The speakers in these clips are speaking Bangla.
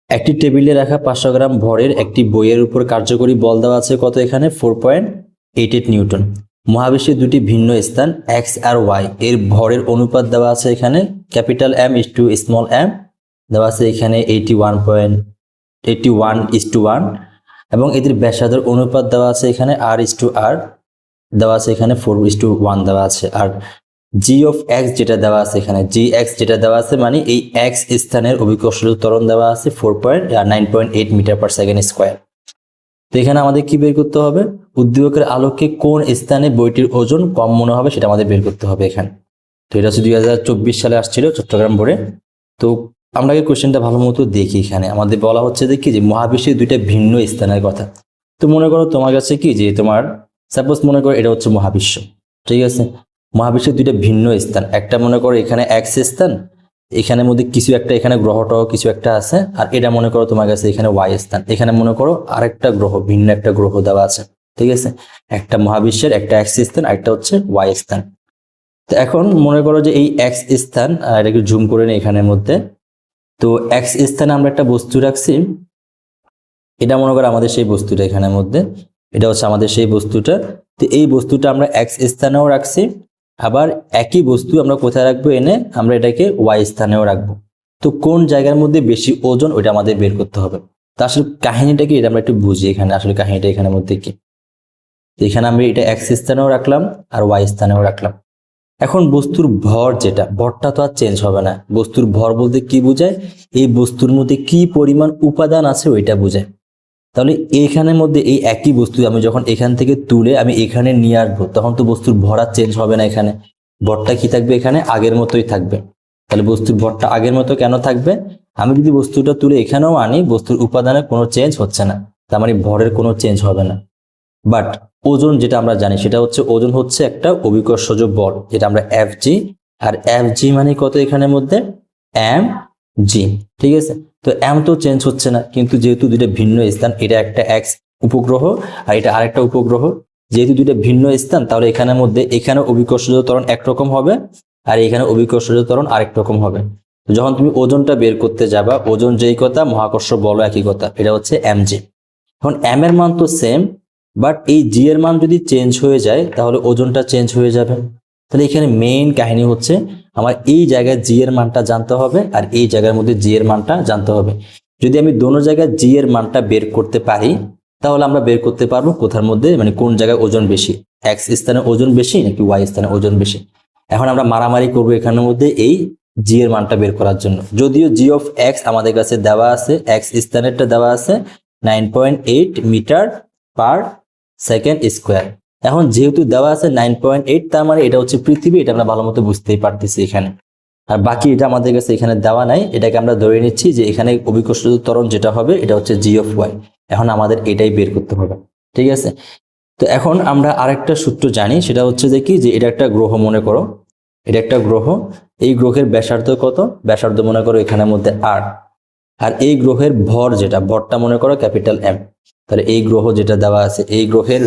একটি টেবিলে রাখা 500 গ্রাম ভরের একটি বইয়ের উপর কার্যকরী বল দেওয়া আছে কত এখানে 4.88 নিউটন। মহাবিশ্বের দুটি ভিন্ন স্থান এক্স আর ওয়াই এর ভরের অনুপাত দেওয়া আছে এখানে capital M is to small M দেওয়া আছে এখানে 81:1 এবং এদের ব্যাসার্ধের অনুপাত দেওয়া আছে এখানে r/r দেওয়া আছে এখানে 4:1 দেওয়া আছে। আর জি অফ এক্স যেটা দেওয়া আছে এখানে জি এক্স যেটা দেওয়া আছে মানে এই এক্স স্থানের অভিকর্ষজ ত্বরণ দেওয়া আছে 9.8 মিটার পার সেকেন্ড স্কোয়ার। তো এখানে আমাদের কি বের করতে হবে, উদ্দীপকের আলোকে কোন স্থানে বইটির ওজন কম মনে হবে সেটা আমাদের বের করতে হবে এখানে। তো এটা হচ্ছে 2024 সালে আসছিল চট্টগ্রাম বোর্ডে। তো আমরা এই কোশ্চেনটা ভালো মতো দেখি। এখানে আমাদের বলা হচ্ছে যে কি যে মহাবিশ্বের দুইটা ভিন্ন স্থানের কথা। তো মনে করো তোমার কাছে কি যে তোমার সাপোজ মনে করো এটা হচ্ছে মহাবিশ্ব, ঠিক আছে। মহাবিশ্বের দুইটা ভিন্ন স্থান, একটা মনে করো এখানে এক্স স্থান, এখানের মধ্যে কিছু একটা এখানে গ্রহটাও কিছু একটা আছে, আর এটা মনে করো তোমার কাছে এখানে ওয়াই স্থান, এখানে মনে করো আরেকটা গ্রহ ভিন্ন একটা গ্রহ দেওয়া আছে, ঠিক আছে। একটা মহাবিশ্বের একটা এক্স স্থান আরেকটা হচ্ছে ওয়াই স্থান। তো এখন মনে করো যে এই এক্স স্থান, এটাকে জুম করে নিই এখানের মধ্যে। তো এক্স স্থানে আমরা একটা বস্তু রাখছি, এটা মনে করো আমাদের সেই বস্তুটা এখানের মধ্যে, এটা হচ্ছে আমাদের সেই বস্তুটা। তো এই বস্তুটা আমরা এক্স স্থানেও রাখছি, আবার একই বস্তু আমরা কোথায় রাখবো এনে আমরা এটাকে ওয়াই স্থানেও রাখবো। তো কোন জায়গার মধ্যে বেশি ওজন ওইটা আমাদের বের করতে হবে। তো আসলে কাহিনীটা কি এটা আমরা একটু বুঝি। এখানে আসলে কাহিনীটা এখানের মধ্যে কি, এখানে আমি এটা এক্স স্থানেও রাখলাম আর ওয়াই স্থানেও রাখলাম। এখন বস্তুর ভর যেটা, ভরটা তো আর চেঞ্জ হবে না। বস্তুর ভর বলতে কি বোঝায়, এই বস্তুর মধ্যে কি পরিমাণ উপাদান আছে ওইটা বোঝায়। তাহলে এইখানের মধ্যে এই একই বস্তু আমি যখন এখান থেকে তুলে আমি এখানে নিয়ে আসবো তখন তো বস্তুর ভর আর চেঞ্জ হবে না। এখানে ভরটা কি থাকবে, এখানে আগের মতোই থাকবে। তাহলে বস্তুর ভরটা আগের মতো কেন থাকবে, আমি যদি বস্তুটা তুলে এখানেও আনি বস্তুর উপাদানের কোনো চেঞ্জ হচ্ছে না, তার মানে ভরের কোনো চেঞ্জ হবে না। বাট ওজন যেটা আমরা জানি সেটা হচ্ছে ওজন হচ্ছে একটা অভিকর্ষজ বল, যেটা আমরা এফ জি, আর এফ জি মানে কত এখানের মধ্যে এম জি, ঠিক আছে। তো এম তো চেঞ্জ হচ্ছে না, কিন্তু যেহেতু দুইটা ভিন্ন স্থান, এটা একটা এক্স উপগ্রহ আর এটা আরেকটা উপগ্রহ, যেহেতু দুইটা ভিন্ন স্থান তাহলে এখানের মধ্যে এখানে অভিকর্ষজ ত্বরণ একরকম হবে আর এখানে অভিকর্ষজ ত্বরণ আরেক রকম হবে। যখন তুমি ওজনটা বের করতে যাবা, ওজন যেই কথা মহাকর্ষ বল একই কথা, এটা হচ্ছে এম জি। এখন এম এর মান তো সেম, বাট এই জি এর মান যদি চেঞ্জ হয়ে যায় তাহলে ওজনটা চেঞ্জ হয়ে যাবে। তাহলে এখানে মেইন কাহিনী হচ্ছে আমার এই জায়গায় জি এর মানটা জানতে হবে আর এই জায়গার মধ্যে জি এর মানটা জানতে হবে। যদি আমি দোনো জায়গায় জি এর মানটা বের করতে পারি তাহলে আমরা বের করতে পারবো কোথার মধ্যে মানে কোন জায়গায় ওজন বেশি, এক্স স্থানে ওজন বেশি নাকি ওয়াই স্থানে ওজন বেশি। এখন আমরা মারামারি করবো এখানের মধ্যে এই জি এর মানটা বের করার জন্য। যদিও জি অফ এক্স আমাদের কাছে দেওয়া আছে, এক্স স্থানেরটা দেওয়া আছে 9.8 মিটার পার সেকেন্ড স্কোয়ার। এখন যেহেতু দেওয়া আছে 9.8, তার মানে এটা হচ্ছে পৃথিবী, এটা আমরা ভালো মতো বুঝতেই পারতেছি এখানে। আর বাকি এটা আমাদের কাছে এখানে দেওয়া নাই, এটাকে আমরা ধরে নিচ্ছি যে এখানে অভিকর্ষজ ত্বরণ যেটা হবে এটা হচ্ছে জি অফ ওয়াই। এখন আমাদের এটাই বের করতে হবে, ঠিক আছে। তো এখন আমরা আরেকটা সূত্র জানি, সেটা হচ্ছে যে কি যে এটা একটা গ্রহ, মনে করো এটা একটা গ্রহ। এই গ্রহের ব্যাসার্ধ কত, ব্যাসার্ধ মনে করো এখানের মধ্যে আর, আর এই গ্রহের ভর যেটা, ভরটা মনে করো ক্যাপিটাল এম। তাহলে এই গ্রহ যেটা দেওয়া আছে এই গ্রহের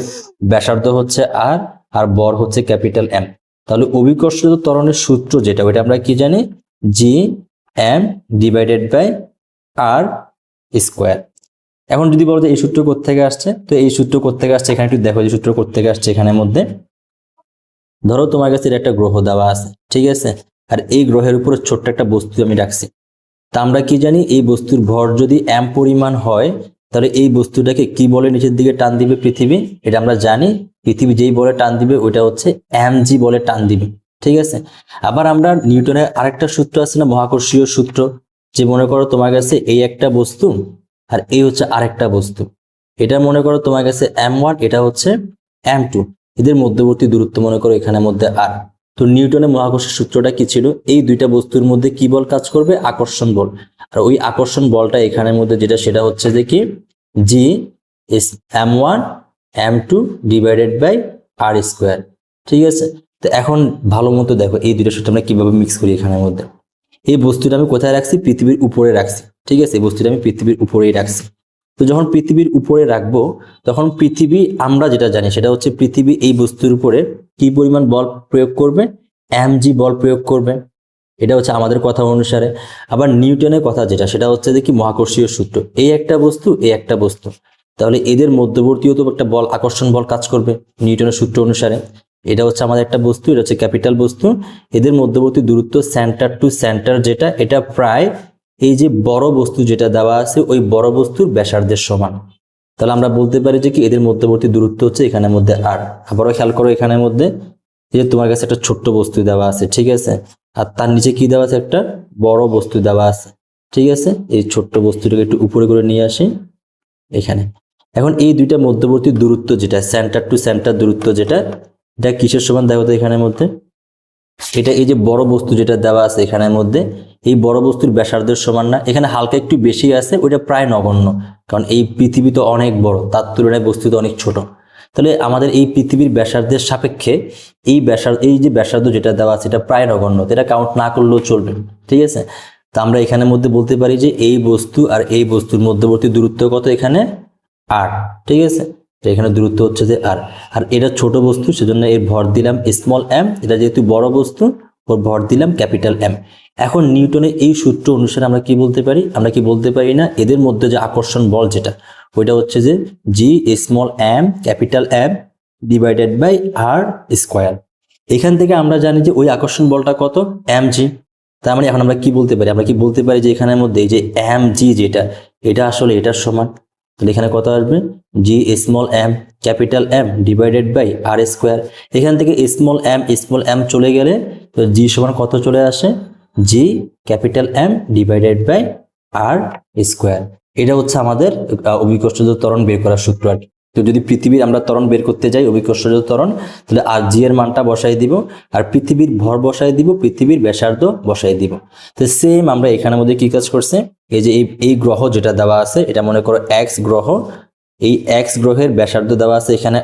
ব্যাসার্ধ হচ্ছে আর, আর ভর হচ্ছে ক্যাপিটাল এম। তাহলে অভিকর্ষজ ত্বরণের সূত্র যেটা ওইটা আমরা কি জানি, G M divided by R square. এখন যদি বলো যে এই সূত্র কোত্থেকে আসছে, তো এই সূত্র কোত্থেকে আসছে এখানে একটু দেখো যে সূত্র কোত্থেকে আসছে। এখানের মধ্যে ধরো তোমার কাছে একটা গ্রহ দেওয়া আছে, ঠিক আছে, আর এই গ্রহের উপরে ছোট্ট একটা বস্তু আমি রাখছি। তা আমরা কি জানি, এই বস্তুর ভর যদি এম পরিমাণ হয় তাহলে এই বস্তুটাকে কি বলে নিচের দিকে টান দিবে, পৃথিবী। এটা আমরা জানি, পৃথিবী যেই বলে টান দিবে ওইটা হচ্ছে এম জি বলে টান দিবে, ঠিক আছে। আবার আমরা নিউটনের আরেকটা সূত্র আছে না, মহাকর্ষীয় সূত্র, যে মনে করো তোমার কাছে এই একটা বস্তু আর এই হচ্ছে আরেকটা বস্তু, এটা মনে করো তোমার কাছে m1, এটা হচ্ছে m2, এদের মধ্যবর্তী দূরত্ব মনে করো এখানের মধ্যে r। তো নিউটনের মহাকর্ষের সূত্রটা কি ছিল, এই দুইটা বস্তুর মধ্যে কি বল কাজ করবে, আকর্ষণ বল। আর ওই আকর্ষণ বলটা এখানের মধ্যে যেটা সেটা হচ্ছে যে কি G is m1 m2 divided by r square, ঠিক আছে। তো এখন ভালো মতো দেখো এই দুইটা সূত্র আমরা কিভাবে মিক্স করি। এখানের মধ্যে এই বস্তুটা আমি কোথায় রাখছি, পৃথিবীর উপরে রাখছি, ঠিক আছে। এই বস্তুটা আমি পৃথিবীর উপরেই রাখছি। তো যখন পৃথিবীর উপরে রাখবো তখন পৃথিবী, আমরা যেটা জানি সেটা হচ্ছে পৃথিবী এই বস্তুর উপরে কি পরিমাণ বল প্রয়োগ করবে, এম জি বল প্রয়োগ করবে। এটা হচ্ছে আমাদের কথা অনুসারে। আবার নিউটনের কথা যেটা, সেটা হচ্ছে যে কি মহাকর্ষীয় সূত্র, এই একটা বস্তু এই একটা বস্তু, তাহলে এদের মধ্যবর্তীও তো একটা বল, আকর্ষণ বল কাজ করবে নিউটনের সূত্র অনুসারে। এটা হচ্ছে আমাদের একটা বস্তু, এটা হচ্ছে ক্যাপিটাল বস্তু, এদের মধ্যবর্তী দূরত্ব সেন্টার টু সেন্টার যেটা, এটা প্রায় এই যে বড় বস্তু যেটা দেওয়া আছে ওই বড় বস্তুর ব্যাসার্ধের সমান। তাহলে আমরা বলতে পারি যে কি এদের মধ্যবর্তী দূরত্ব হচ্ছে এখানের মধ্যে আর। আবারও খেয়াল করো, এখানের মধ্যে এই যে তোমার কাছে একটা ছোট্ট বস্তু দেওয়া আছে, ঠিক আছে, আর তার নিচে কি দেওয়া আছে, একটা বড় বস্তু দেওয়া আছে, ঠিক আছে। এই ছোট্ট বস্তুটাকে একটু উপরে করে নিয়ে আসি এখানে। এখন এই দুইটা মধ্যবর্তী দূরত্ব যেটা সেন্টার টু সেন্টার দূরত্ব যেটা, এটা কিসের সমান দেখো তো এখানের মধ্যে, এটা এই যে বড় বস্তু যেটা দেওয়া আছে এখানের মধ্যে, এই বড় বস্তুর ব্যাসার্ধের সমান না? এখানে হালকা একটু বেশি আছে, ওইটা প্রায় নগণ্য, কারণ এই পৃথিবী তো অনেক বড়, তার তুলনায় বস্তু তো অনেক ছোট। তাহলে আমাদের এই পৃথিবীর ব্যাসার্ধের সাপেক্ষে এই যে ব্যাসার্ধ যেটা দেওয়া আছে এটা প্রায় নগণ্য, এটা কাউন্ট না করলেও চলবে, ঠিক আছে। তা আমরা এখানের মধ্যে বলতে পারি যে এই বস্তু আর এই বস্তুর মধ্যবর্তী দূরত্ব কত, এখানে আর, ঠিক আছে। তো এখানে দূরত্ব হচ্ছে যে আর, আর এটা ছোট বস্তু সেজন্য এর ভর দিলাম স্মল এম, এটা যেহেতু বড় বস্তু ওর ভর দিলাম ক্যাপিটাল এম। এখন নিউটনের এই সূত্র অনুসারে আমরা কি বলতে পারি, আমরা কি বলতে পারি না, এদের মধ্যে যে আকর্ষণ বল যেটা, ওইটা হচ্ছে যে G small M capital M divided by R square. এখান থেকে আমরা জানি যে ওই আকর্ষণ বলটা কত, এম জি। তার মানে এখন আমরা কি বলতে পারি, আমরা কি বলতে পারি যে এখানের মধ্যে এই যে এম জি যেটা, এটা আসলে এটার সমান। তাহলে এখানে কত আসবে, G small M capital M divided by R square. এখান থেকে স্মল এম চলে গেলে তো জি সমান কত চলে আসে, G capital M divided by R square. এটা হচ্ছে আমাদের অভিকর্ষজ ত্বরণ বের করার সূত্র আর কি। তো যদি পৃথিবীর আমরা ত্বরণ বের করতে যাই অভিকর্ষজ ত্বরণ, তাহলে আর জি এর মানটা বসাই দিব, আর পৃথিবীর ভর বসাই দিব, পৃথিবীর ব্যাসার্ধ বসাই দিব। তো সেম আমরা এখানের মধ্যে কি কাজ করছে, এই যে এই গ্রহ যেটা দেওয়া আছে, এটা মনে করো এক্স গ্রহ, এই এক্স গ্রহের ব্যাসার্ধ দেওয়া আছে এখানে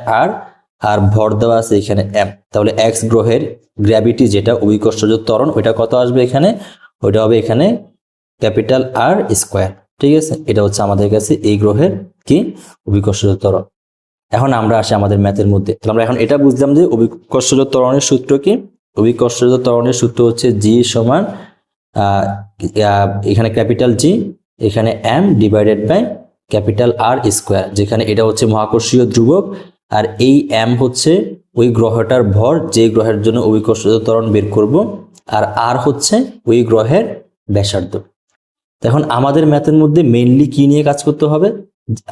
আর ভর দেওয়া আছে এখানে এম। তাহলে এক্স গ্রহের গ্র্যাভিটি যেটা অভিকর্ষজ ত্বরণ, ওইটা কত আসবে এখানে, ওইটা হবে এখানে ক্যাপিটাল আর স্কোয়ার, ঠিক আছে। এটা হচ্ছে আমাদের কাছে এই গ্রহের কি অভিকর্ষজ ত্বরণ। এখন আমরা আসি আমাদের ম্যাথের মধ্যে। তাহলে আমরা এখন এটা বুঝলাম যে অভিকর্ষজ ত্বরণের সূত্র কি, অভিকর্ষজ ত্বরণের সূত্র হচ্ছে জি সমান এখানে ক্যাপিটাল জি, এখানে M divided by capital R square, যেখানে এটা হচ্ছে মহাকর্ষীয় ধ্রুবক, আর এই এম হচ্ছে ওই গ্রহটার ভর, যে গ্রহের জন্য অভিকর্ষজ ত্বরণ বের করব, আর আর হচ্ছে ওই গ্রহের ব্যাসার্ধ। এখন আমাদের ম্যাথের মধ্যে মেইনলি কি নিয়ে কাজ করতে হবে,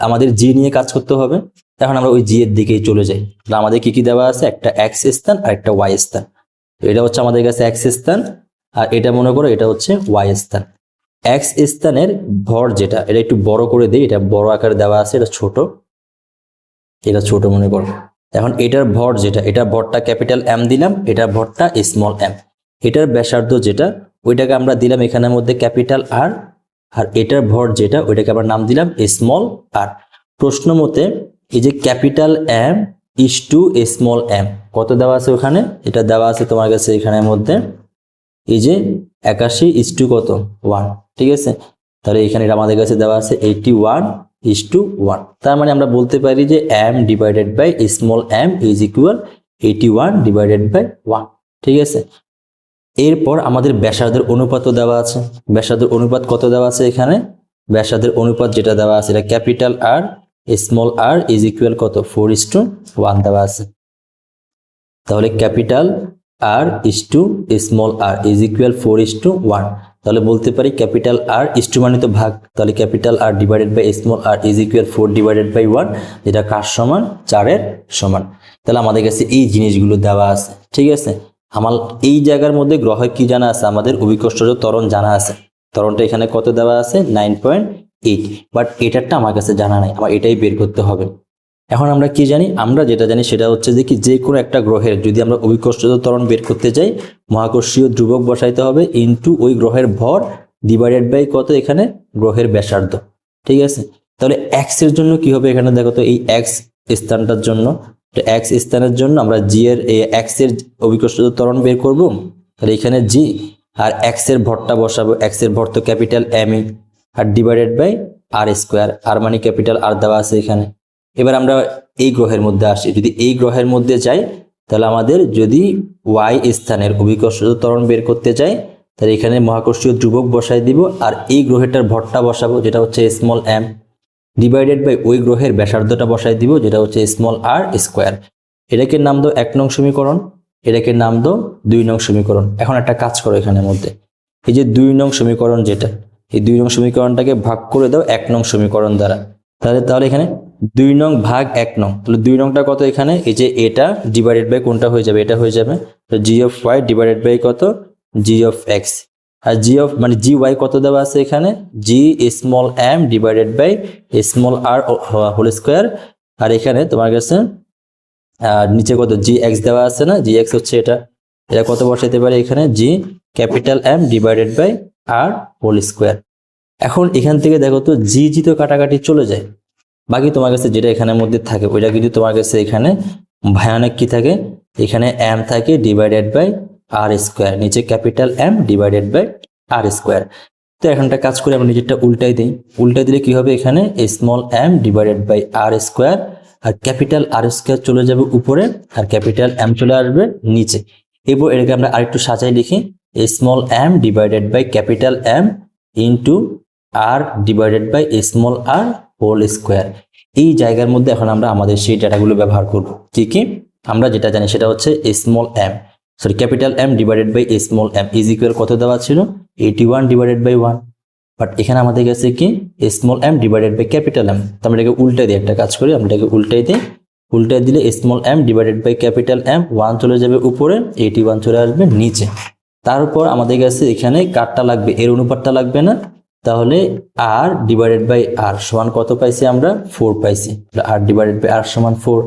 আমাদের জি নিয়ে কাজ করতে হবে। এখন আমরা ওই জি এর দিকেই চলে যাই। আমাদের কি কি দেওয়া আছে, একটা এক্স স্থান আর একটা ওয়াই স্থান। তো এটা হচ্ছে আমাদের কাছে এক্স স্থান, আর এটা মনে করো এটা হচ্ছে ওয়াই স্থান। এক্স স্থানের ভর যেটা, এটা একটু বড় করে দিই, এটা বড় আকারে দেওয়া আছে, এটা ছোট মনে করো। এখন এটার ভর যেটা, এটার ভরটা ক্যাপিটাল এম দিলাম, এটার ভরটা স্মল এম। এটার ব্যাসার্ধ যেটা, ওইটাকে আমরা দিলাম এখানের মধ্যে ক্যাপিটাল আর এটার ভর যেটা, ওইটাকে আমরা নাম দিলাম স্মল আর। প্রশ্ন মতে এই যে capital M is to small M কত দেওয়া আছে ওখানে, এটা দেওয়া আছে তোমার কাছে এখানের মধ্যে এই যে 81 ইস টু কত 1, ঠিক আছে। তাহলে এখানে এটা আমাদের কাছে দেওয়া আছে 81 ইস টু 1। তার মানে আমরা বলতে পারি যে M divided by small M is equal 81 divided by 1, ঠিক আছে। এরপর আমাদের ব্যাসার্ধের অনুপাতও দেওয়া আছে। ব্যাসার্ধের অনুপাত কত দেওয়া আছে এখানে, ব্যাসার্ধের অনুপাত যেটা দেওয়া আছে, এটা capital R small R is equal কত 4:1 দেওয়া আছে। তাহলে capital R is to small R is equal 4:1। তাহলে বলতে পারি ক্যাপিটাল আর ইস টু মানে তো ভাগ, তাহলে capital R divided by small R is equal 4/1, যেটা কার সমান, 4-এর সমান। তাহলে আমাদের কাছে এই জিনিসগুলো দেওয়া আছে, ঠিক আছে। আমার এই জায়গার মধ্যে গ্রহের কি জানা আছে, আমাদের অভিকর্ষজ ত্বরণ জানা আছে। ত্বরণটা এখানে কত দেওয়া আছে 9.8, বাট এটারটা আমার কাছে জানা নাই, আমার এটাই বের করতে হবে। এখন আমরা কি জানি, আমরা যেটা জানি সেটা হচ্ছে যে কি যে কোনো একটা গ্রহের যদি আমরা অভিকর্ষজ ত্বরণ বের করতে যাই, মহাকর্ষীয় ধ্রুবক বসাইতে হবে ইনটু ওই গ্রহের ভর ডিভাইডেড বাই কত এখানে গ্রহের ব্যাসার্ধ, ঠিক আছে। তাহলে এক্স এর জন্য কি হবে, এখানে দেখো তো এই এক্স স্থানটার জন্য, এক্স স্থানের জন্য আমরা জি এর এক্স এর অভিকর্ষজ ত্বরণ বের করব। তাহলে এখানে জি আর এক্স এর ভরটা বসাবো, এক্স এর ভর তো ক্যাপিটাল এম ই, আর ডিভাইডেড বাই আর স্কোয়ার, আর মানে ক্যাপিটাল আর দেওয়া আছে এখানে। এবার আমরা এই গ্রহের মধ্যে আসি, যদি এই গ্রহের মধ্যে যাই তাহলে আমাদের যদি ওয়াই স্থানের অভিকর্ষজ ত্বরণ বের করতে চাই, তাহলে এখানে মহাকর্ষীয় ধ্রুবক বসাই দিব, আর এই গ্রহেরটার ভরটা বসাবো যেটা হচ্ছে স্মল এম, ডিভাইডেড বাই ওই গ্রহের ব্যাসার্ধটা বসাই দিব যেটা হচ্ছে স্মল আর স্কোয়ার। এটাকে নাম দাও 1 নং সমীকরণ, এটাকে নাম দাও 2 নং সমীকরণ। এখন একটা কাজ করো, এখানের মধ্যে এই যে 2 নং সমীকরণ যেটা, এই 2 নং সমীকরণটাকে ভাগ করে দাও 1 নং সমীকরণ দ্বারা। তাহলে এখানে 2 নং ভাগ 1 নং, তাহলে 2 নংটা কত, এখানে এই যে এটা ডিভাইডেড বাই কোনটা হয়ে যাবে, এটা হয়ে যাবে। তো G of Y divided by কত, জি অফ এক্স। আর জি অফ মানে জি ওয়াই কত দেওয়া আছে এখানে, G small M divided by small R whole square. আর এখানে তোমার কাছে নিচে কত জি এক্স দেওয়া আছে না, জি এক্স হচ্ছে এটা, এটা কত বসাইতে পারে এখানে, G capital M divided by R whole square. এখন এখান থেকে দেখো তো জি জি তো কাটাকাটি চলে যায়, বাকি তোমার কাছে যেটা এখানের মধ্যে থাকে ওইটা কিন্তু তোমার কাছে এখানে ভয়ানক কি থাকে, এখানে এম থাকে ডিভাইডেড বাই আর স্কোয়ার, নিচে capital M divided by R square. তো এখানটা কাজ করে আমরা নিজেরটা উল্টাই দিই, উল্টাই দিলে কি হবে, এখানে small M divided by R square, আর ক্যাপিটাল আর স্কোয়ার চলে যাবে উপরে, আর ক্যাপিটাল এম চলে আসবে নিচে। এরপর এটাকে আমরা আরেকটু সাজাই লিখি, small M divided by capital M into R divided by small R whole square. এই জায়গার মধ্যে এখন আমরা আমাদের সেই ডাটাগুলো ব্যবহার করব। কি আমরা যেটা জানি সেটা হচ্ছে small M sorry capital M divided by small M is equal কত দেওয়া ছিল, 81 ডিভাইডেড বাই 1। বাট এখানে আমাদের কাছে কি small M divided by capital M, তো আমরা এটাকে উল্টে দিই, একটা কাজ করি আমরা এটাকে উল্টাই দিই, উল্টে দিলে small M divided by capital M 1 চলে যাবে উপরে, 81 চলে আসবে নিচে। তারপর আমাদের কাছে এখানে কারটা লাগবে, এর অনুপাতটা লাগবে না, তাহলে আর ডিভাইডেড বাই আর সমান কত পাইছি আমরা, 4 পাইছি। আর ডিভাইডেড বাই আর সমান 4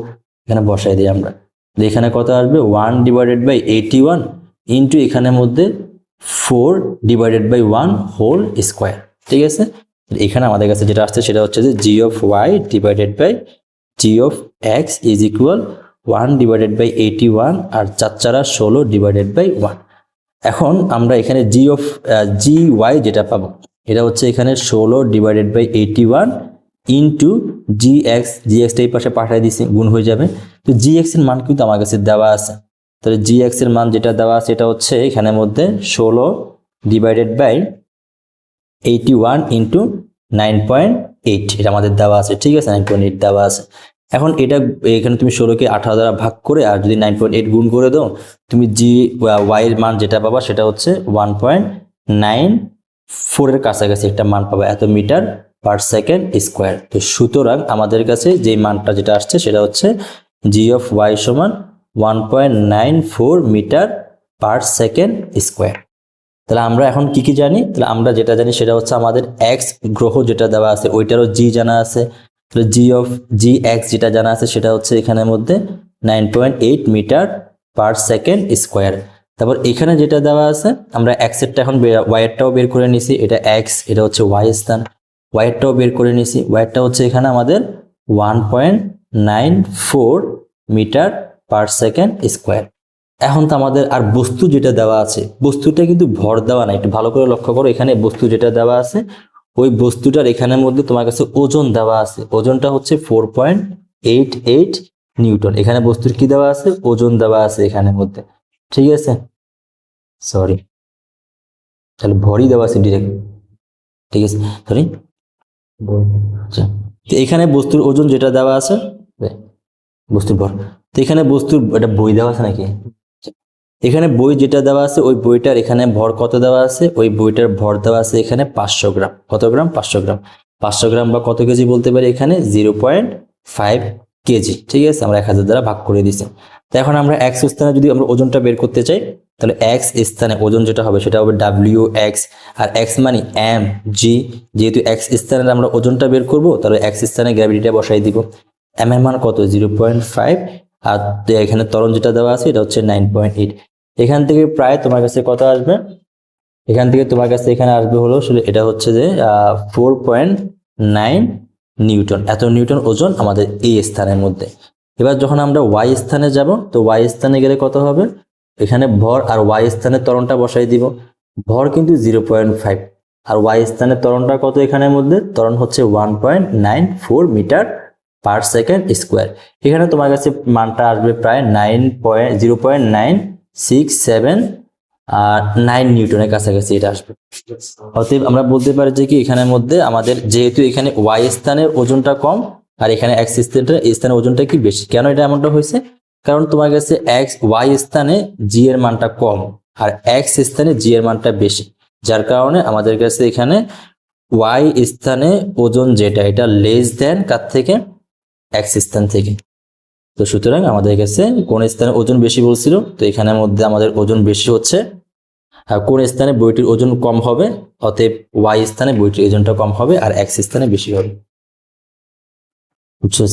এখানে বসাই দিই আমরা, এখানে কত আসবে 1 ডিভাইডেড বাই 81 ইন্টু এখানের মধ্যে 4 ডিভাইডেড বাই 1 হোল স্কোয়ার। ঠিক আছে, এখানে আমাদের কাছে যেটা আসছে সেটা হচ্ছে যে G of Y divided by G of X is equal 1 divided by 81 আর 4 4 16 ডিভাইডেড বাই 1। এখন আমরা এখানে জি অফ জি ওয়াই যেটা পাবো এটা হচ্ছে এখানে 16 divided by 81 into G extra এই পাশে পাঠিয়ে দিছি, গুণ হয়ে যাবে। তো জি এক্স এর মান কিন্তু আমার কাছে দেওয়া আছে, তাহলে জি এক্স এর মান যেটা দেওয়া আছে এটা হচ্ছে এখানের মধ্যে 16 ডিভাইডেড বাই 81 ইন্টু 9.8, এটা আমাদের দেওয়া আছে। ঠিক আছে, 9.8 দেওয়া আছে। এখন এটা এখানে তুমি 16কে 18 দ্বারা ভাগ করে আর যদি 9.8 গুণ করে দাও, তুমি জি ওয়াই এর মান যেটা পাবা সেটা হচ্ছে 1.94 এর কাছাকাছি একটা মান পাবা, এত মিটার পার সেকেন্ড স্কোয়ার। তো সুতরাং আমাদের কাছে যে মানটা যেটা আসছে সেটা হচ্ছে জি অফ ওয়াই সমান 1.94 মিটার পার সেকেন্ড স্কোয়ার। তাহলে আমরা এখন কি জানি, তাহলে আমরা যেটা জানি সেটা হচ্ছে আমাদের এক্স গ্রহ যেটা দেওয়া আছে ওইটারও জি জানা আছে, তাহলে জি এক্স যেটা জানা আছে সেটা হচ্ছে এখানের মধ্যে 9.8 মিটার পার সেকেন্ড স্কোয়ার। তারপর এখানে যেটা দেওয়া আছে আমরা এক্স এরটা এখন ওয়াই এরটাও বের করে নিছি, এটা এক্স, এটা হচ্ছে ওয়াই স্থান, ওয়াই এরটাও বের করে নিছি, ওয়াই এরটা হচ্ছে এখানে আমাদের 1.94 মিটার পার সেকেন্ড স্কোয়ার। এখন তো আমাদের আর বস্তু যেটা দেওয়া আছে, বস্তুটা কিন্তু ভর দেওয়া নাই, একটু ভালো করে লক্ষ্য করো, এখানে বস্তু যেটা দেওয়া আছে ওই বস্তুটার এখানের মধ্যে তোমার কাছে ওজন দেওয়া আছে, ওজনটা হচ্ছে 4.88 নিউটন। এখানে বস্তুর কি দেওয়া আছে, ওজন দেওয়া আছে এখানের মধ্যে। ঠিক আছে, সরি তাহলে ভরই দেওয়া আছে ডিরেক্ট। ঠিক আছে, সরি আচ্ছা, তো এখানে বস্তুর ওজন যেটা দেওয়া আছে বস্তুর ভর, তো এখানে বস্তুর এটা বই দেওয়া আছে নাকি, এখানে বই যেটা দেওয়া আছে ওই বইটার এখানে ভর কত দেওয়া আছে, ওই বইটার ভর দেওয়া আছে এখানে 500 গ্রাম। কত গ্রাম, 500 গ্রাম। 500 গ্রাম বা কত কেজি বলতে পারি, এখানে 0.5 কেজি। ঠিক আছে, আমরা 1000 দ্বারা ভাগ করে দিচ্ছি। তো এখন আমরা এক্স স্থানে যদি আমরা ওজনটা বের করতে চাই, তাহলে এক্স স্থানে ওজন যেটা হবে সেটা হবে ডাব্লিউ এক্স, আর এক্স মানে এম জি, যেহেতু এক্স স্থানে আমরা ওজনটা বের করব তাহলে এক্স স্থানে গ্র্যাভিটিটা বসাই দিব। এম এর মান কত, 0.5, আর এখানে ত্বরণ যেটা দেওয়া আছে এটা হচ্ছে 9.8। এখান থেকে প্রায় তোমার কাছে কত আসবে, এখান থেকে তোমার কাছে এখানে আসবে হলো এটা হচ্ছে যে 4.9 নিউটন, এত নিউটন ওজন আমাদের এই স্থানের মধ্যে। এবার যখন আমরা ওয়াই স্থানে যাব, তো ওয়াই স্থানে গেলে কত হবে, এখানে ভর আর ওয়াই স্থানে ত্বরণটা বসাই দিব। ভর কিন্তু 0.5 আর ওয়াই স্থানে ত্বরণটা কত, এখানের মধ্যে ত্বরণ হচ্ছে 1.94 মিটার পার সেকেন্ড স্কোয়ার। এখানে তোমার কাছে মানটা আসবে প্রায় 0.967 আর 9 নিউটনের কাছাকাছি এটা আসবে। অতএব আমরা বলতে পারি যে কি এখানের মধ্যে আমাদের যেহেতু এখানে ওয়াই স্থানের ওজনটা কম আর এখানে এক্স স্থানের ওজনটা কি বেশি। কেন এটা এমনটা হয়েছে? কারণ তোমার কাছে ওয়াই স্থানে জি এর মানটা কম আর এক্স স্থানে জি এর মানটা বেশি, যার কারণে আমাদের কাছে এখানে ওয়াই স্থানে ওজন যেটা এটা লেস দেন কার থেকে, এক্স স্থান থেকে। তো সুতরাং আমাদের কাছে কোন স্থানে ওজন বেশি বলছিল, তো এখানের মধ্যে আমাদের ওজন বেশি হচ্ছে। আর কোন স্থানে বইটির ওজন কম হবে, অতএব ওয়াই স্থানে বইটির ওজনটা কম হবে আর এক্স স্থানে বেশি হবে। বুঝছো?